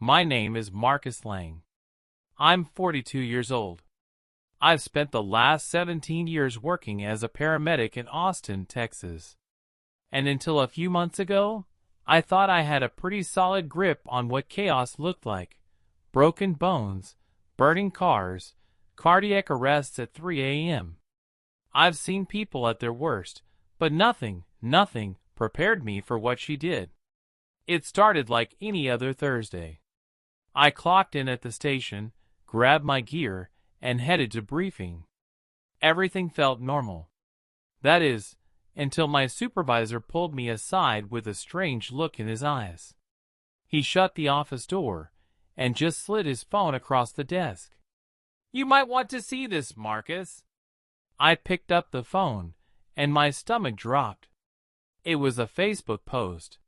My name is Marcus Lang. I'm 42 years old. I've spent the last 17 years working as a paramedic in Austin, Texas. And until a few months ago, I thought I had a pretty solid grip on what chaos looked like. Broken bones, burning cars, cardiac arrests at 3 a.m. I've seen people at their worst, but nothing prepared me for what she did. It started like any other Thursday. I clocked in at the station, grabbed my gear, and headed to briefing. Everything felt normal. That is, until my supervisor pulled me aside with a strange look in his eyes. He shut the office door and just slid his phone across the desk. "You might want to see this, Marcus." I picked up the phone, and my stomach dropped. It was a Facebook post.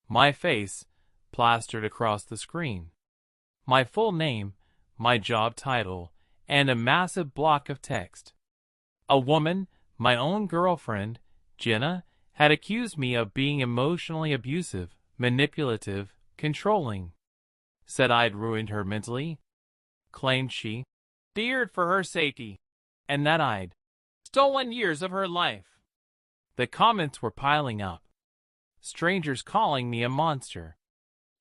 My face, plastered across the screen. My full name, my job title, and a massive block of text. A woman, my own girlfriend, Jenna, had accused me of being emotionally abusive, manipulative, controlling. Said I'd ruined her mentally. Claimed she feared for her safety, and that I'd stolen years of her life. The comments were piling up. Strangers calling me a monster.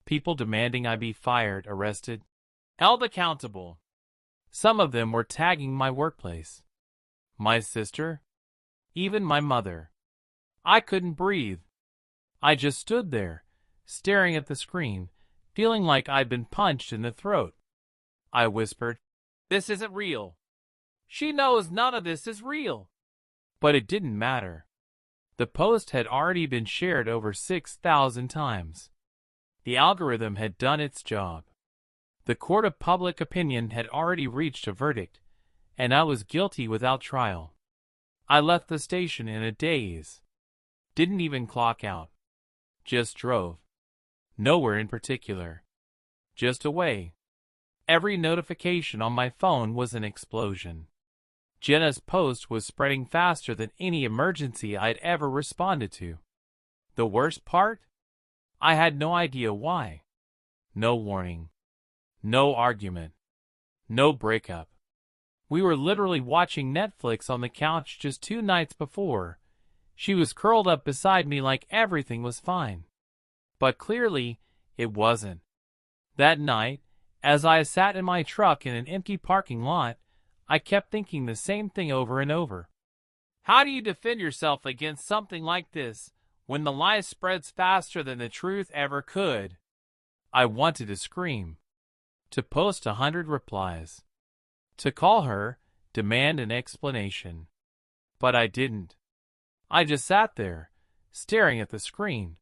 People demanding I be fired, arrested, held accountable. Some of them were tagging my workplace. My sister. Even my mother. I couldn't breathe. I just stood there, staring at the screen, feeling like I'd been punched in the throat. I whispered, "This isn't real. She knows none of this is real." But it didn't matter. The post had already been shared over 6,000 times. The algorithm had done its job. The court of public opinion had already reached a verdict, and I was guilty without trial. I left the station in a daze. Didn't even clock out. Just drove. Nowhere in particular. Just away. Every notification on my phone was an explosion. Jenna's post was spreading faster than any emergency I'd ever responded to. The worst part? I had no idea why. No warning. No argument. No breakup. We were literally watching Netflix on the couch just 2 nights before. She was curled up beside me like everything was fine. But clearly, it wasn't. That night, as I sat in my truck in an empty parking lot, I kept thinking the same thing over and over. How do you defend yourself against something like this when the lie spreads faster than the truth ever could? I wanted to scream. To post 100 replies. To call her, demand an explanation. But I didn't. I just sat there, staring at the screen.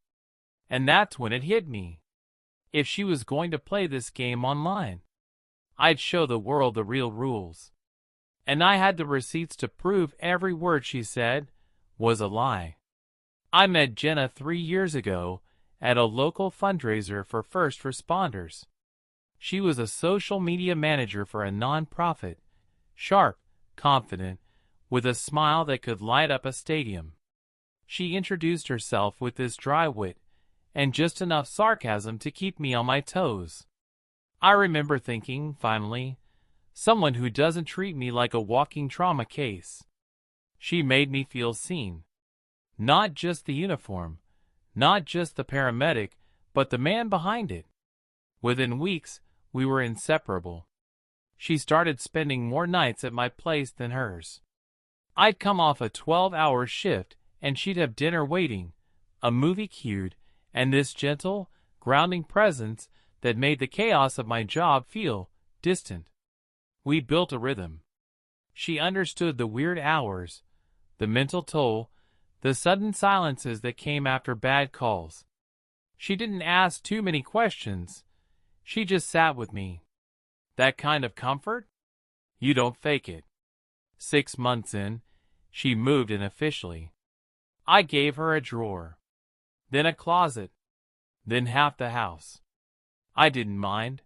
And that's when it hit me. If she was going to play this game online, I'd show the world the real rules. And I had the receipts to prove every word she said was a lie. I met Jenna 3 years ago at a local fundraiser for first responders. She was a social media manager for a nonprofit, sharp, confident, with a smile that could light up a stadium. She introduced herself with this dry wit and just enough sarcasm to keep me on my toes. I remember thinking, finally, someone who doesn't treat me like a walking trauma case. She made me feel seen. Not just the uniform, not just the paramedic, but the man behind it. Within weeks, we were inseparable. She started spending more nights at my place than hers. I'd come off a 12-hour shift, and she'd have dinner waiting, a movie queued, and this gentle, grounding presence that made the chaos of my job feel distant. We built a rhythm. She understood the weird hours, the mental toll, the sudden silences that came after bad calls. She didn't ask too many questions. She just sat with me. That kind of comfort? You don't fake it. 6 months in, she moved in officially. I gave her a drawer, then a closet, then half the house. I didn't mind.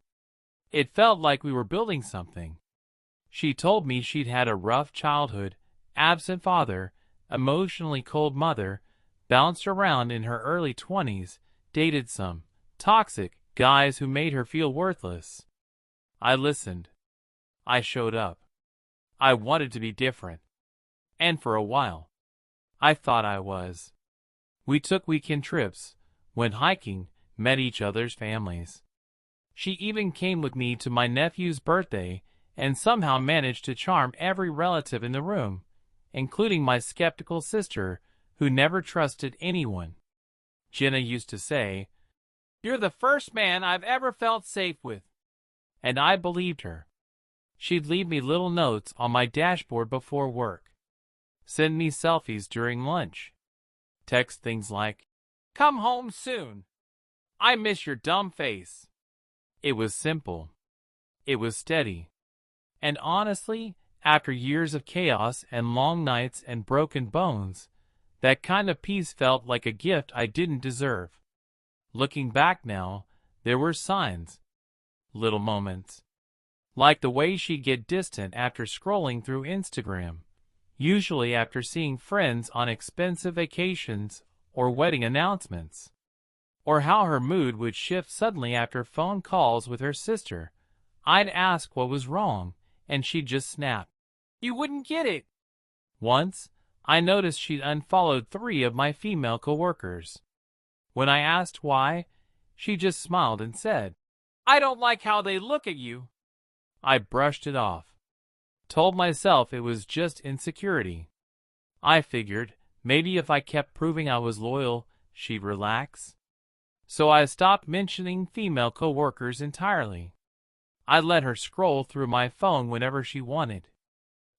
It felt like we were building something. She told me she'd had a rough childhood, absent father, emotionally cold mother, bounced around in her early 20s, dated some toxic, guys who made her feel worthless. I listened. I showed up. I wanted to be different. And for a while, I thought I was. We took weekend trips, went hiking, met each other's families. She even came with me to my nephew's birthday and somehow managed to charm every relative in the room, including my skeptical sister, who never trusted anyone. Jenna used to say, "You're the first man I've ever felt safe with." And I believed her. She'd leave me little notes on my dashboard before work, send me selfies during lunch, text things like, "Come home soon. I miss your dumb face." It was simple. It was steady. And honestly, after years of chaos and long nights and broken bones, that kind of peace felt like a gift I didn't deserve. Looking back now, there were signs. Little moments. Like the way she'd get distant after scrolling through Instagram, usually after seeing friends on expensive vacations or wedding announcements. Or how her mood would shift suddenly after phone calls with her sister. I'd ask what was wrong, and she'd just snap, "You wouldn't get it." Once, I noticed she'd unfollowed 3 of my female coworkers. When I asked why, she just smiled and said, "I don't like how they look at you." I brushed it off. Told myself it was just insecurity. I figured, maybe if I kept proving I was loyal, she'd relax. So I stopped mentioning female coworkers entirely. I let her scroll through my phone whenever she wanted.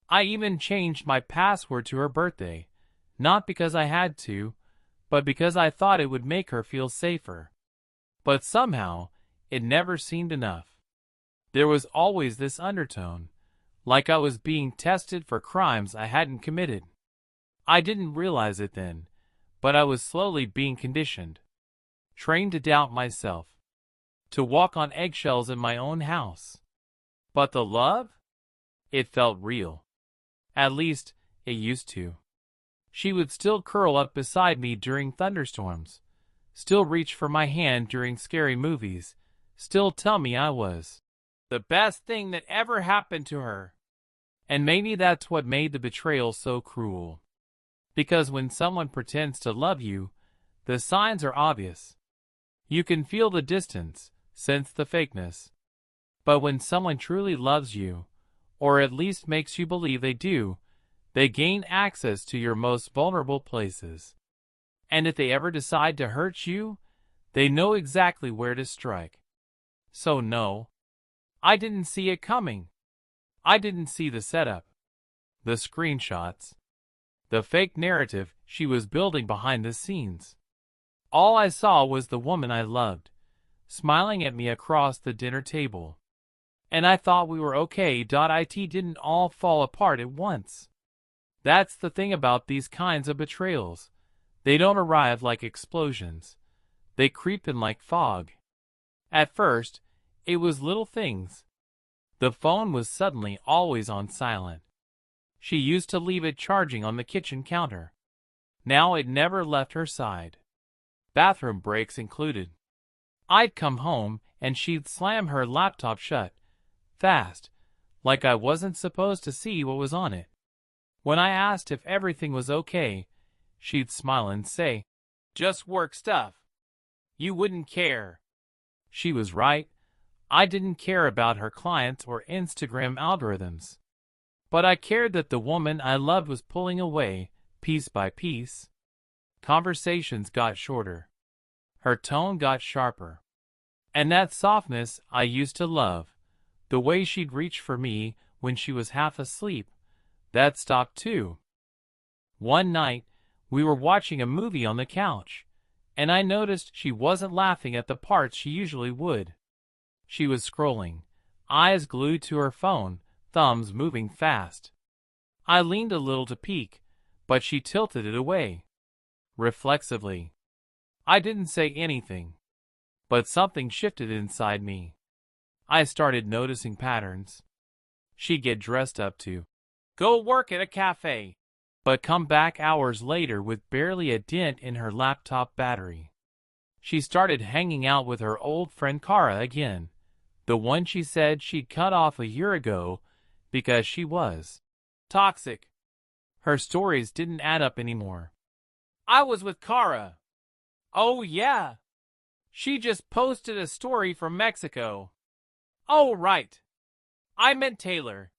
I even changed my password to her birthday, not because I had to, but because I thought it would make her feel safer. But somehow, it never seemed enough. There was always this undertone, like I was being tested for crimes I hadn't committed. I didn't realize it then, but I was slowly being conditioned, trained to doubt myself, to walk on eggshells in my own house. But the love? It felt real. At least, it used to. She would still curl up beside me during thunderstorms, still reach for my hand during scary movies, still tell me I was the best thing that ever happened to her. And maybe that's what made the betrayal so cruel. Because when someone pretends to love you, the signs are obvious. You can feel the distance, sense the fakeness. But when someone truly loves you, or at least makes you believe they do, they gain access to your most vulnerable places. And if they ever decide to hurt you, they know exactly where to strike. So no, I didn't see it coming. I didn't see the setup, the screenshots, the fake narrative she was building behind the scenes. All I saw was the woman I loved, smiling at me across the dinner table. And I thought we were okay. It didn't all fall apart at once. That's the thing about these kinds of betrayals. They don't arrive like explosions. They creep in like fog. At first, it was little things. The phone was suddenly always on silent. She used to leave it charging on the kitchen counter. Now it never left her side. Bathroom breaks included. I'd come home and she'd slam her laptop shut, fast, like I wasn't supposed to see what was on it. When I asked if everything was okay, she'd smile and say, "Just work stuff. You wouldn't care." She was right. I didn't care about her clients or Instagram algorithms. But I cared that the woman I loved was pulling away, piece by piece. Conversations got shorter. Her tone got sharper. And that softness I used to love, the way she'd reach for me when she was half asleep, that stopped too. One night, we were watching a movie on the couch, and I noticed she wasn't laughing at the parts she usually would. She was scrolling, eyes glued to her phone, thumbs moving fast. I leaned a little to peek, but she tilted it away. Reflexively. I didn't say anything, but something shifted inside me. I started noticing patterns. She'd get dressed up to go work at a cafe, but come back hours later with barely a dent in her laptop battery. She started hanging out with her old friend Kara again, the one she said she'd cut off a year ago because she was toxic. Her stories didn't add up anymore. I was with Kara. Oh yeah. She just posted a story from Mexico. Oh right. I meant Taylor.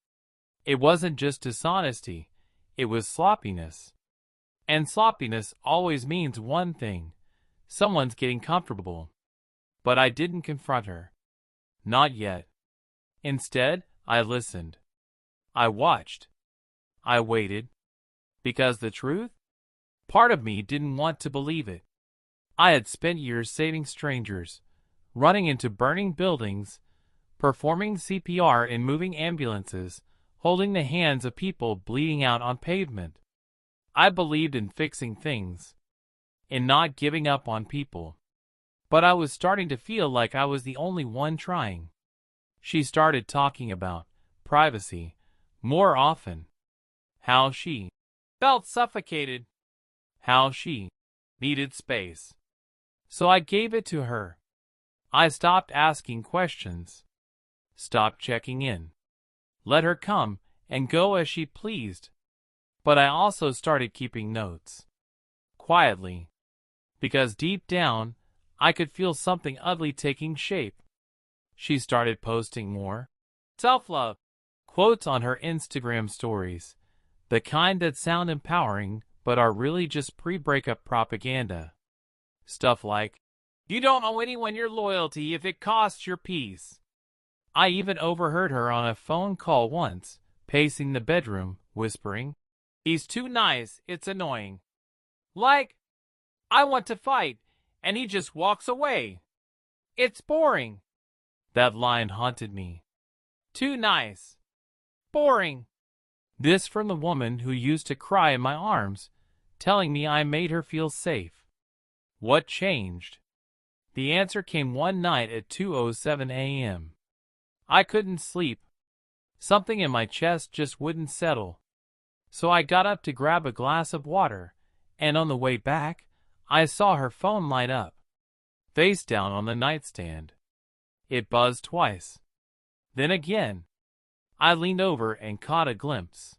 It wasn't just dishonesty, it was sloppiness. And sloppiness always means one thing: someone's getting comfortable. But I didn't confront her. Not yet. Instead, I listened. I watched. I waited. Because the truth? Part of me didn't want to believe it. I had spent years saving strangers, running into burning buildings, performing CPR in moving ambulances, holding the hands of people bleeding out on pavement. I believed in fixing things, in not giving up on people. But I was starting to feel like I was the only one trying. She started talking about privacy more often. How she felt suffocated. How she needed space. So I gave it to her. I stopped asking questions. Stopped checking in. Let her come and go as she pleased. But I also started keeping notes. Quietly. Because deep down, I could feel something ugly taking shape. She started posting more self-love quotes on her Instagram stories, the kind that sound empowering but are really just pre-breakup propaganda. Stuff like, "You don't owe anyone your loyalty if it costs your peace." I even overheard her on a phone call once, pacing the bedroom, whispering, "He's too nice, it's annoying. Like, I want to fight, and he just walks away. It's boring." That line haunted me. Too nice. Boring. This from the woman who used to cry in my arms, telling me I made her feel safe. What changed? The answer came one night at 2:07 a.m. I couldn't sleep. Something in my chest just wouldn't settle. So I got up to grab a glass of water, and on the way back, I saw her phone light up, face down on the nightstand. It buzzed twice. Then again. I leaned over and caught a glimpse.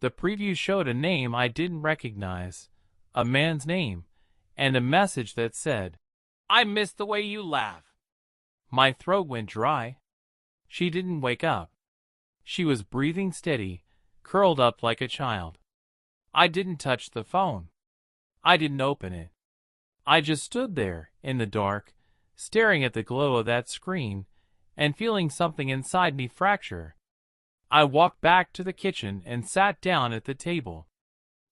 The preview showed a name I didn't recognize, a man's name, and a message that said, "I miss the way you laugh." My throat went dry. She didn't wake up. She was breathing steady, curled up like a child. I didn't touch the phone. I didn't open it. I just stood there, in the dark, staring at the glow of that screen, and feeling something inside me fracture. I walked back to the kitchen and sat down at the table.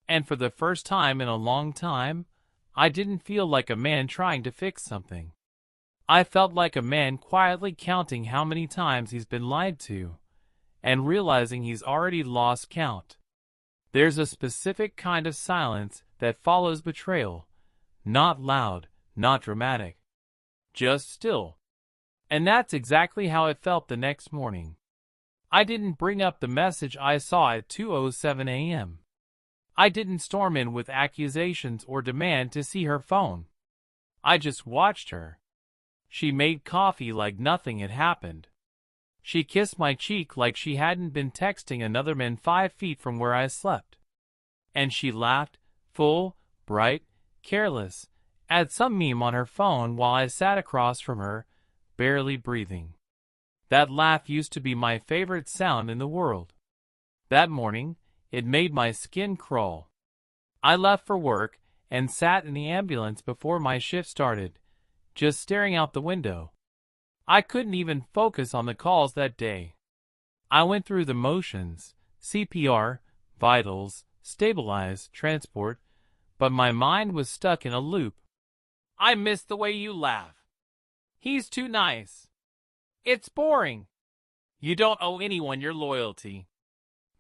And for the first time in a long time, I didn't feel like a man trying to fix something. I felt like a man quietly counting how many times he's been lied to, and realizing he's already lost count. There's a specific kind of silence that follows betrayal, not loud, not dramatic, just still. And that's exactly how it felt the next morning. I didn't bring up the message I saw at 2:07 a.m. I didn't storm in with accusations or demand to see her phone. I just watched her. She made coffee like nothing had happened. She kissed my cheek like she hadn't been texting another man 5 feet from where I slept. And she laughed, full, bright, careless, at some meme on her phone while I sat across from her, barely breathing. That laugh used to be my favorite sound in the world. That morning, it made my skin crawl. I left for work and sat in the ambulance before my shift started, just staring out the window. I couldn't even focus on the calls that day. I went through the motions, CPR, vitals, stabilize, transport, but my mind was stuck in a loop. "I miss the way you laugh. He's too nice. It's boring. You don't owe anyone your loyalty."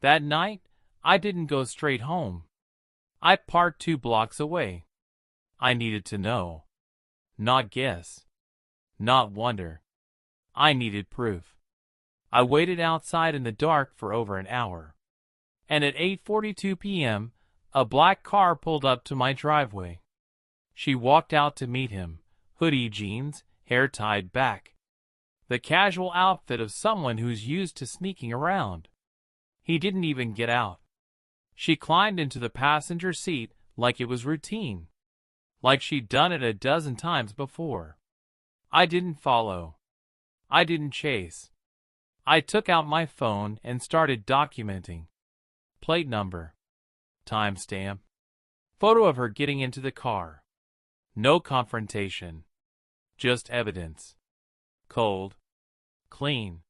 That night, I didn't go straight home. I parked 2 blocks away. I needed to know. Not guess. Not wonder. I needed proof. I waited outside in the dark for over an hour. And at 8:42 p.m., a black car pulled up to my driveway. She walked out to meet him, hoodie jeans, hair tied back. The casual outfit of someone who's used to sneaking around. He didn't even get out. She climbed into the passenger seat like it was routine. Like she'd done it a dozen times before. I didn't follow. I didn't chase. I took out my phone and started documenting. Plate number. Timestamp. Photo of her getting into the car. No confrontation. Just evidence. Cold. Clean.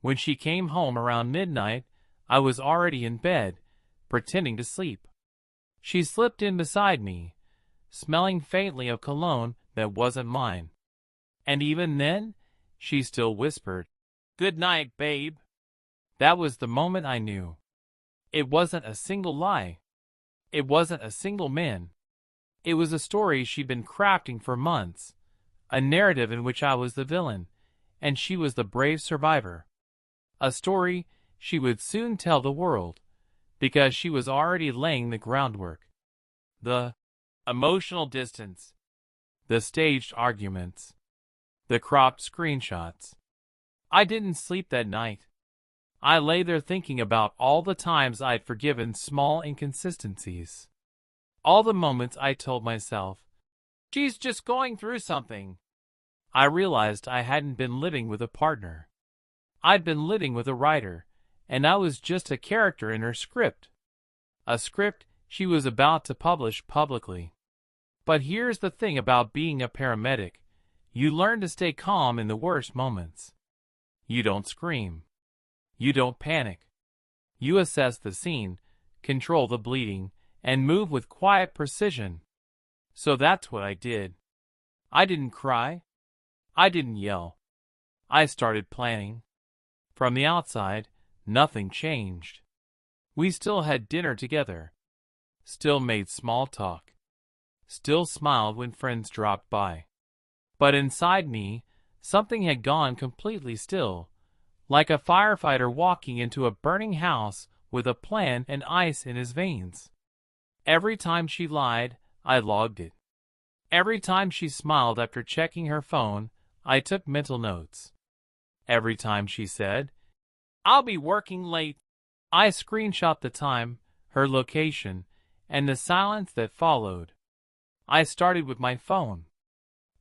When she came home around midnight, I was already in bed, pretending to sleep. She slipped in beside me, smelling faintly of cologne that wasn't mine. And even then, she still whispered, "Good night, babe." That was the moment I knew. It wasn't a single lie. It wasn't a single man. It was a story she'd been crafting for months, a narrative in which I was the villain, and she was the brave survivor. A story she would soon tell the world, because she was already laying the groundwork. The emotional distance, the staged arguments, the cropped screenshots. I didn't sleep that night. I lay there thinking about all the times I'd forgiven small inconsistencies. All the moments I told myself, "She's just going through something." I realized I hadn't been living with a partner. I'd been living with a writer, and I was just a character in her script. A script she was about to publish publicly. But here's the thing about being a paramedic. You learn to stay calm in the worst moments. You don't scream. You don't panic. You assess the scene, control the bleeding, and move with quiet precision. So that's what I did. I didn't cry. I didn't yell. I started planning. From the outside, nothing changed. We still had dinner together. Still made small talk. Still smiled when friends dropped by. But inside me, something had gone completely still, like a firefighter walking into a burning house with a plan and ice in his veins. Every time she lied, I logged it. Every time she smiled after checking her phone, I took mental notes. Every time she said, "I'll be working late," I screenshot the time, her location, and the silence that followed. I started with my phone.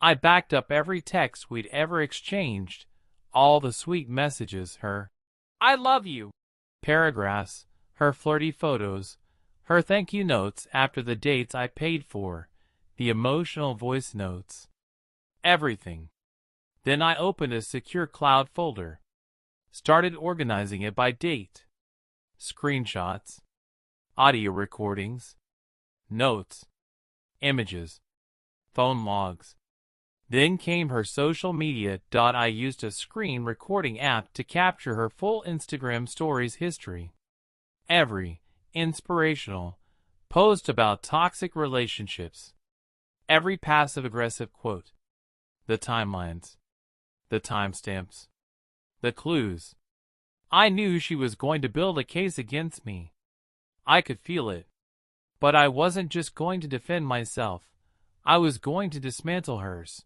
I backed up every text we'd ever exchanged, all the sweet messages, her "I love you" paragraphs, her flirty photos, her thank you notes after the dates I paid for, the emotional voice notes. Everything. Then I opened a secure cloud folder. Started organizing it by date. Screenshots. Audio recordings. Notes. Images. Phone logs. Then came her social media. I used a screen recording app to capture her full Instagram stories history. Every inspirational post about toxic relationships. Every passive-aggressive quote. The timelines. The timestamps. The clues. I knew she was going to build a case against me. I could feel it. But I wasn't just going to defend myself. I was going to dismantle hers.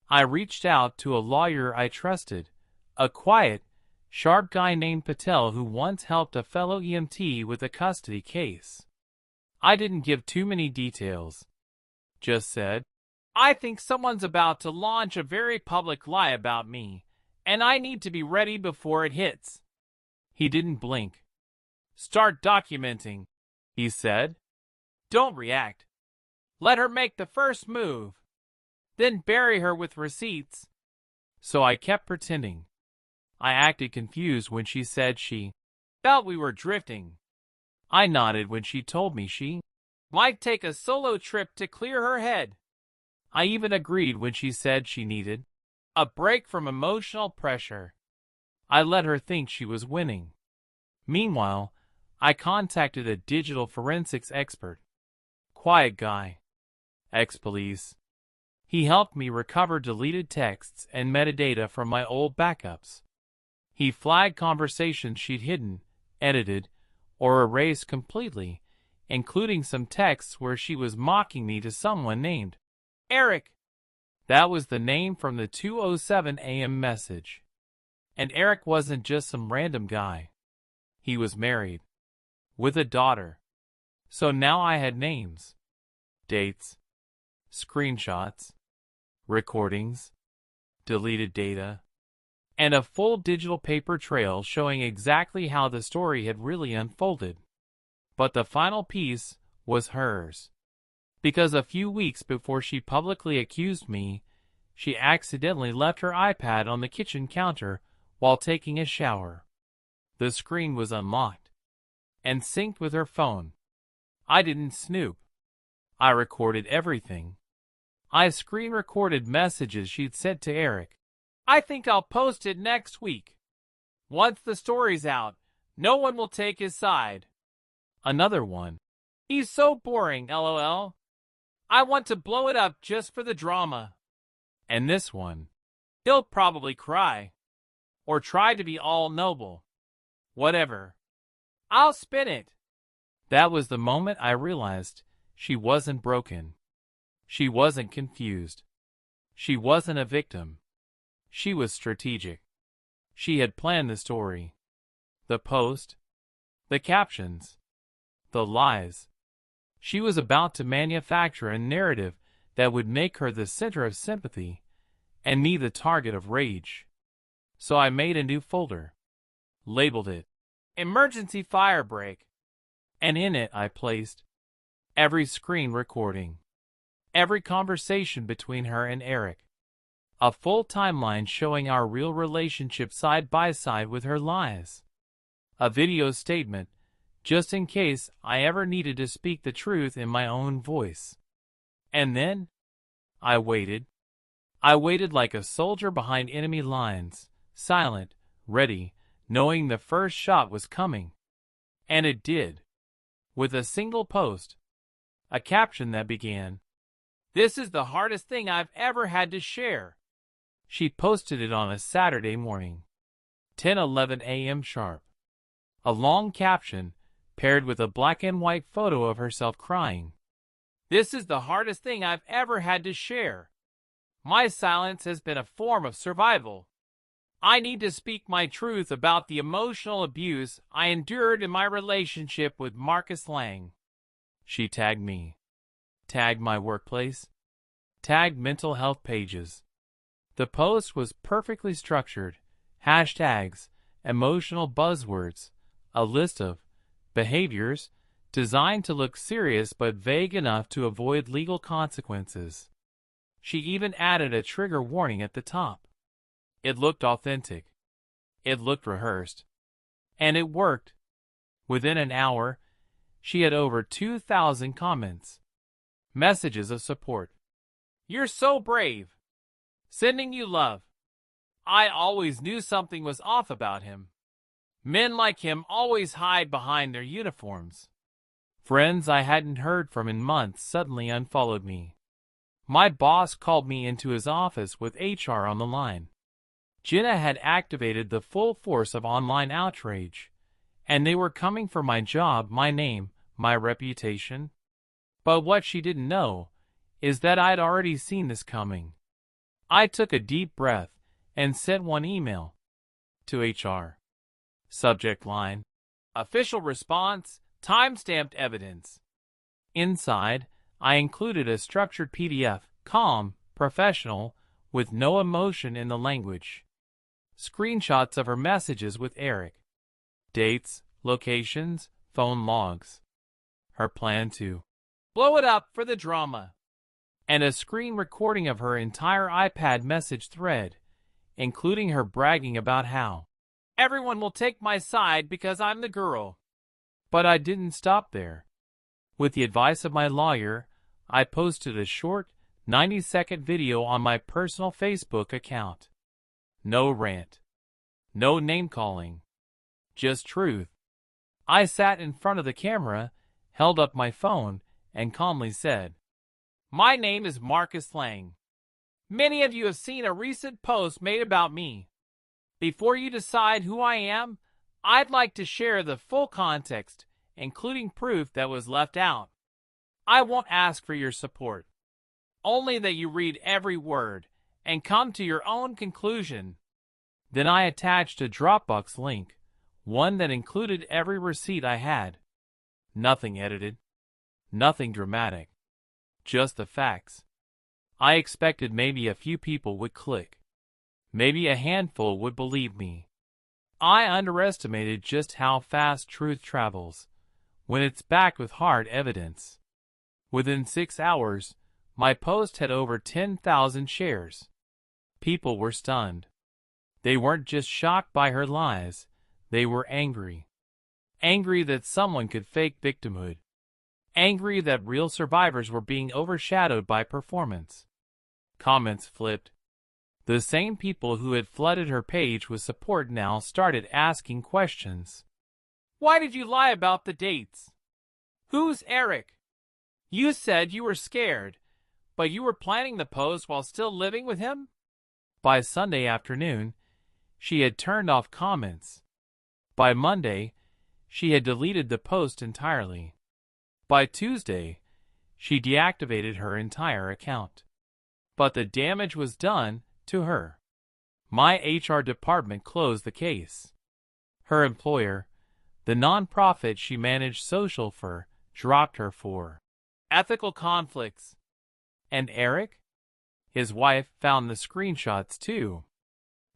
I reached out to a lawyer I trusted, a quiet, sharp guy named Patel who once helped a fellow EMT with a custody case. I didn't give too many details. Just said, "I think someone's about to launch a very public lie about me, and I need to be ready before it hits." He didn't blink. "Start documenting," he said. "Don't react. Let her make the first move. Then bury her with receipts." So I kept pretending. I acted confused when she said she felt we were drifting. I nodded when she told me she might take a solo trip to clear her head. I even agreed when she said she needed a break from emotional pressure. I let her think she was winning. Meanwhile, I contacted a digital forensics expert. Quiet guy. Ex-police. He helped me recover deleted texts and metadata from my old backups. He flagged conversations she'd hidden, edited, or erased completely, including some texts where she was mocking me to someone named Eric. That was the name from the 2:07 a.m. message. And Eric wasn't just some random guy. He was married, with a daughter. So now I had names, dates, screenshots, recordings, deleted data, and a full digital paper trail showing exactly how the story had really unfolded. But the final piece was hers. Because a few weeks before she publicly accused me, she accidentally left her iPad on the kitchen counter while taking a shower. The screen was unlocked and synced with her phone. I didn't snoop. I recorded everything. I screen recorded messages she'd sent to Eric. I think I'll post it next week. Once the story's out, no one will take his side. Another one. He's so boring, lol. I want to blow it up just for the drama. And this one. He'll probably cry. Or try to be all noble. Whatever. I'll spin it. That was the moment I realized she wasn't broken. She wasn't confused. She wasn't a victim. She was strategic. She had planned the story. The post. The captions. The lies. She was about to manufacture a narrative that would make her the center of sympathy and me the target of rage. So I made a new folder. Labeled it Emergency Firebreak. And in it I placed every screen recording, every conversation between her and Eric, a full timeline showing our real relationship side by side with her lies, a video statement just in case I ever needed to speak the truth in my own voice. And then I waited. I waited like a soldier behind enemy lines, silent, ready, knowing the first shot was coming. And it did. With a single post. A caption that began, "This is the hardest thing I've ever had to share." She posted it on a Saturday morning, 10:11 a.m. sharp. A long caption paired with a black and white photo of herself crying. "This is the hardest thing I've ever had to share. My silence has been a form of survival. I need to speak my truth about the emotional abuse I endured in my relationship with Marcus Lang." She tagged me, tagged my workplace, tagged mental health pages. The post was perfectly structured, hashtags, emotional buzzwords, a list of behaviors designed to look serious but vague enough to avoid legal consequences. She even added a trigger warning at the top. It looked authentic. It looked rehearsed. And it worked. Within an hour, she had over 2,000 comments. Messages of support. "You're so brave. Sending you love. I always knew something was off about him. Men like him always hide behind their uniforms." Friends I hadn't heard from in months suddenly unfollowed me. My boss called me into his office with HR on the line. Jenna had activated the full force of online outrage, and they were coming for my job, my name, my reputation. But what she didn't know is that I'd already seen this coming. I took a deep breath and sent one email to HR. Subject line: Official response, timestamped evidence. Inside, I included a structured PDF, calm, professional, with no emotion in the language. Screenshots of her messages with Eric. Dates, locations, phone logs. Her plan to blow it up for the drama. And a screen recording of her entire iPad message thread, including her bragging about how everyone will take my side because I'm the girl. But I didn't stop there. With the advice of my lawyer, I posted a short, 90-second video on my personal Facebook account. No rant. No name-calling. Just truth. I sat in front of the camera, held up my phone, and calmly said, "My name is Marcus Lang. Many of you have seen a recent post made about me. Before you decide who I am, I'd like to share the full context, including proof that was left out. I won't ask for your support. only that you read every word and come to your own conclusion. Then I attached a Dropbox link, one that included every receipt I had. Nothing edited, nothing dramatic, just the facts. I expected maybe a few people would click. Maybe a handful would believe me. I underestimated just how fast truth travels when it's backed with hard evidence. Within 6 hours, my post had over 10,000 shares. People were stunned. They weren't just shocked by her lies, they were angry. Angry that someone could fake victimhood. Angry that real survivors were being overshadowed by performance. Comments flipped. The same people who had flooded her page with support now started asking questions. Why did you lie about the dates? Who's Eric? You said you were scared, but you were planning the post while still living with him? By Sunday afternoon, she had turned off comments. By Monday, she had deleted the post entirely. By Tuesday, she deactivated her entire account. But the damage was done to her. My HR department closed the case. Her employer, the nonprofit she managed social for, dropped her for ethical conflicts. And Eric? His wife found the screenshots too.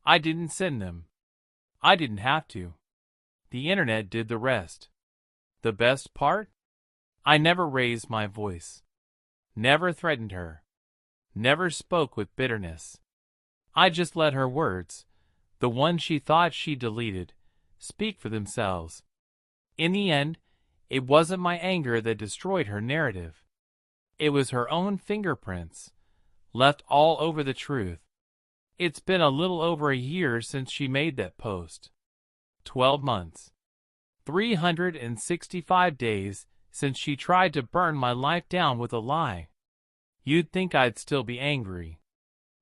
I didn't send them. I didn't have to. The internet did the rest. The best part? I never raised my voice. Never threatened her. Never spoke with bitterness. I just let her words, the ones she thought she deleted, speak for themselves. In the end, it wasn't my anger that destroyed her narrative. It was her own fingerprints, left all over the truth. It's been a little over a year since she made that post. 12 months. 365 days since she tried to burn my life down with a lie. You'd think I'd still be angry.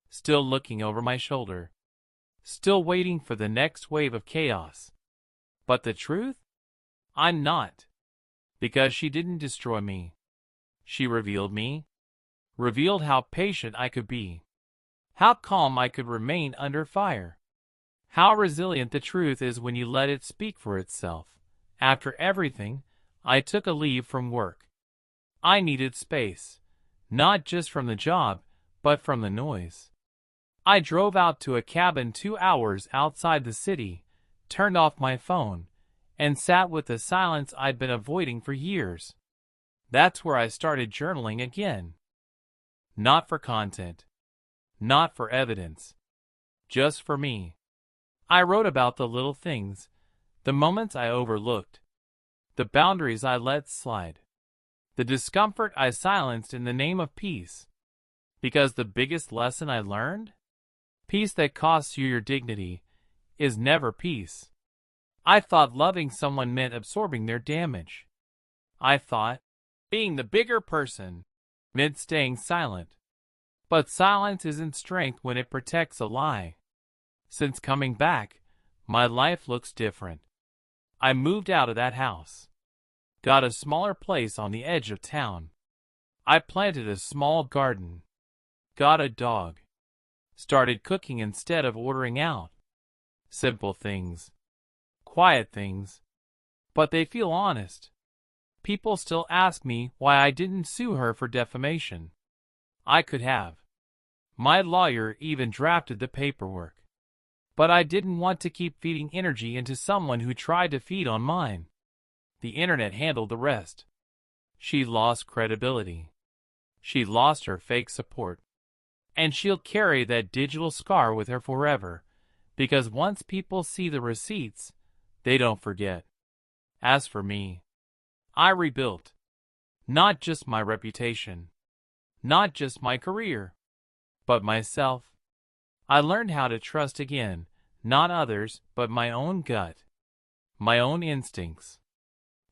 Still looking over my shoulder. Still waiting for the next wave of chaos. But the truth? I'm not. Because she didn't destroy me. She revealed me. Revealed how patient I could be. How calm I could remain under fire. How resilient the truth is when you let it speak for itself. After everything, I took a leave from work. I needed space. Not just from the job, but from the noise. I drove out to a cabin 2 hours outside the city, turned off my phone, and sat with the silence I'd been avoiding for years. That's where I started journaling again. Not for content. Not for evidence. Just for me. I wrote about the little things, the moments I overlooked, the boundaries I let slide, the discomfort I silenced in the name of peace. Because the biggest lesson I learned? Peace that costs you your dignity is never peace. I thought loving someone meant absorbing their damage. I thought being the bigger person meant staying silent. But silence isn't strength when it protects a lie. Since coming back, my life looks different. I moved out of that house. Got a smaller place on the edge of town. I planted a small garden. Got a dog. Started cooking instead of ordering out. Simple things. Quiet things. But they feel honest. People still ask me why I didn't sue her for defamation. I could have. My lawyer even drafted the paperwork. But I didn't want to keep feeding energy into someone who tried to feed on mine. The internet handled the rest. She lost credibility. She lost her fake support. And she'll carry that digital scar with her forever, because once people see the receipts, they don't forget. As for me, I rebuilt. Not just my reputation. Not just my career. But myself. I learned how to trust again, not others, but my own gut. My own instincts.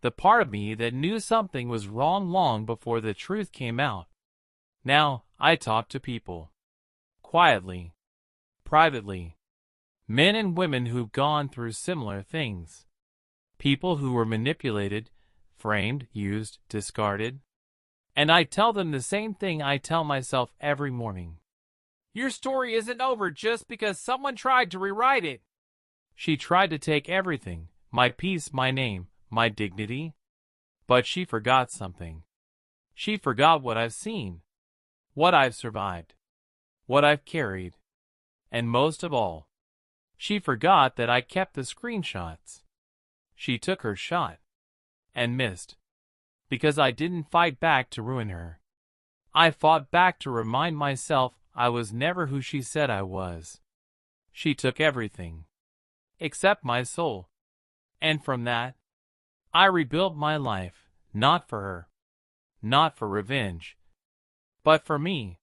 The part of me that knew something was wrong long before the truth came out. Now, I talk to people. Quietly. Privately. Men and women who've gone through similar things. People who were manipulated, framed, used, discarded. And I tell them the same thing I tell myself every morning. Your story isn't over just because someone tried to rewrite it. She tried to take everything, my peace, my name, my dignity. But she forgot something. She forgot what I've seen, what I've survived, what I've carried. And most of all, she forgot that I kept the screenshots. She took her shot and missed because I didn't fight back to ruin her. I fought back to remind myself I was never who she said I was. She took everything except my soul. And from that, I rebuilt my life, not for her, not for revenge, but for me.